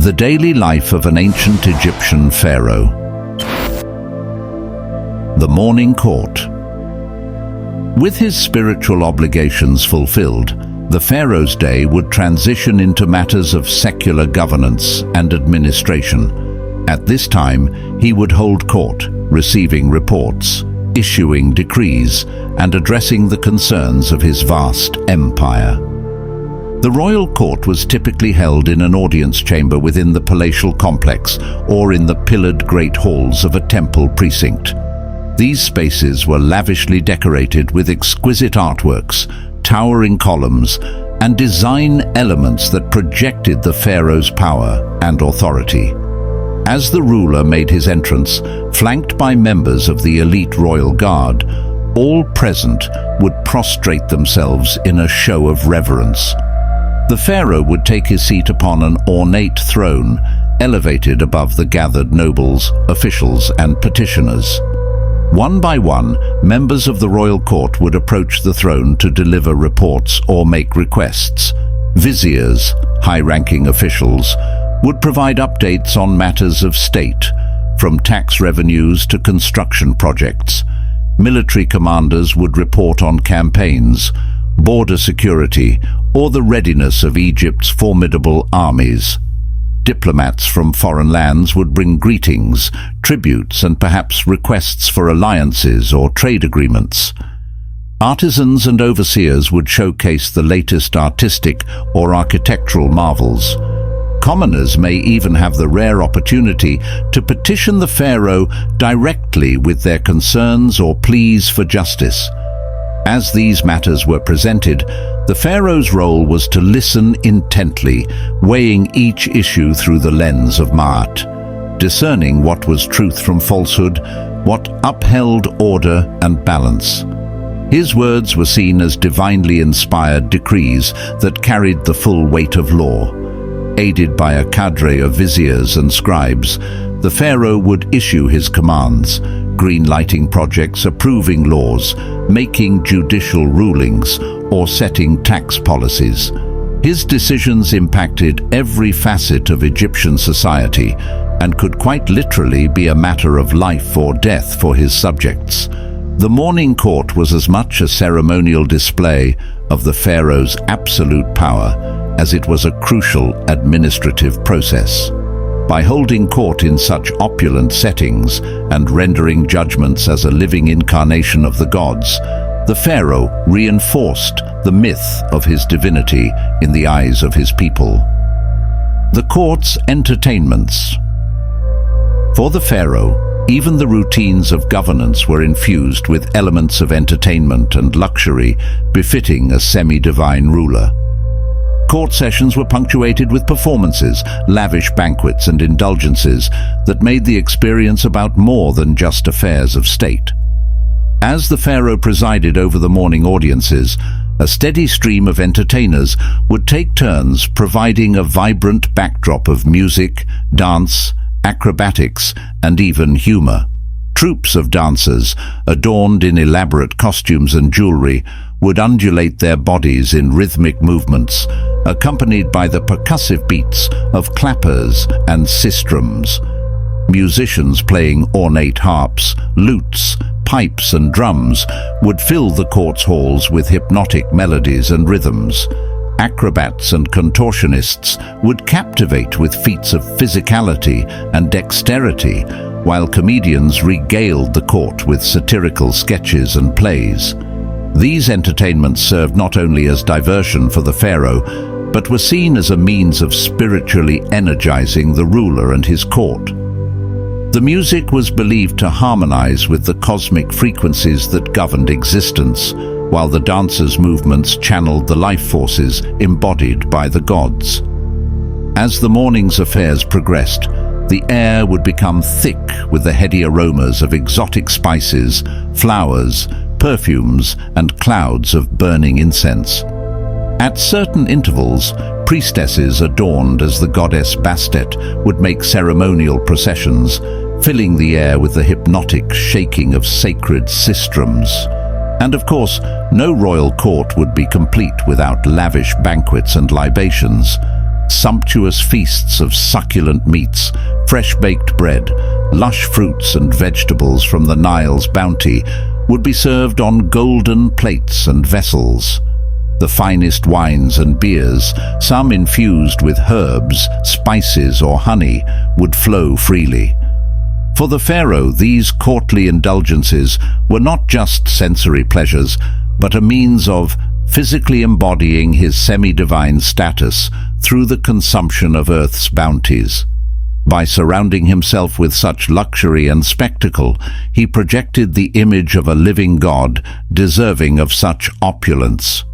The daily life of an ancient Egyptian pharaoh. The morning court. With his spiritual obligations fulfilled, the pharaoh's day would transition into matters of secular governance and administration. At this time, he would hold court, receiving reports, issuing decrees, and addressing the concerns of his vast empire. The royal court was typically held in an audience chamber within the palatial complex or in the pillared great halls of a temple precinct. These spaces were lavishly decorated with exquisite artworks, towering columns, and design elements that projected the pharaoh's power and authority. As the ruler made his entrance, flanked by members of the elite royal guard, all present would prostrate themselves in a show of reverence. The pharaoh would take his seat upon an ornate throne, elevated above the gathered nobles, officials, and petitioners. One by one, members of the royal court would approach the throne to deliver reports or make requests. Viziers, high-ranking officials, would provide updates on matters of state, from tax revenues to construction projects. Military commanders would report on campaigns, border security, or the readiness of Egypt's formidable armies. Diplomats from foreign lands would bring greetings, tributes, and perhaps requests for alliances or trade agreements. Artisans and overseers would showcase the latest artistic or architectural marvels. Commoners may even have the rare opportunity to petition the pharaoh directly with their concerns or pleas for justice. As these matters were presented, the pharaoh's role was to listen intently, weighing each issue through the lens of Ma'at, discerning what was truth from falsehood, what upheld order and balance. His words were seen as divinely inspired decrees that carried the full weight of law. Aided by a cadre of viziers and scribes, the pharaoh would issue his commands, green-lighting projects, approving laws, making judicial rulings, or setting tax policies. His decisions impacted every facet of Egyptian society and could quite literally be a matter of life or death for his subjects. The morning court was as much a ceremonial display of the pharaoh's absolute power as it was a crucial administrative process. By holding court in such opulent settings and rendering judgments as a living incarnation of the gods, the pharaoh reinforced the myth of his divinity in the eyes of his people. The court's entertainments. For the pharaoh, even the routines of governance were infused with elements of entertainment and luxury befitting a semi-divine ruler. Court sessions were punctuated with performances, lavish banquets, and indulgences that made the experience about more than just affairs of state. As the pharaoh presided over the morning audiences, a steady stream of entertainers would take turns providing a vibrant backdrop of music, dance, acrobatics, and even humor. Troops of dancers, adorned in elaborate costumes and jewelry, would undulate their bodies in rhythmic movements, accompanied by the percussive beats of clappers and sistrums. Musicians playing ornate harps, lutes, pipes and drums would fill the court's halls with hypnotic melodies and rhythms. Acrobats and contortionists would captivate with feats of physicality and dexterity, while comedians regaled the court with satirical sketches and plays. These entertainments served not only as diversion for the pharaoh, but were seen as a means of spiritually energizing the ruler and his court. The music was believed to harmonize with the cosmic frequencies that governed existence, while the dancers' movements channeled the life forces embodied by the gods. As the morning's affairs progressed, the air would become thick with the heady aromas of exotic spices, flowers, perfumes, and clouds of burning incense. At certain intervals, priestesses adorned as the goddess Bastet would make ceremonial processions, filling the air with the hypnotic shaking of sacred sistrums. And of course, no royal court would be complete without lavish banquets and libations. sumptuous feasts of succulent meats, fresh-baked bread, lush fruits and vegetables from the Nile's bounty would be served on golden plates and vessels. The finest wines and beers, some infused with herbs, spices or honey, would flow freely. For the pharaoh, these courtly indulgences were not just sensory pleasures, but a means of physically embodying his semi-divine status through the consumption of earth's bounties. By surrounding himself with such luxury and spectacle, he projected the image of a living god deserving of such opulence.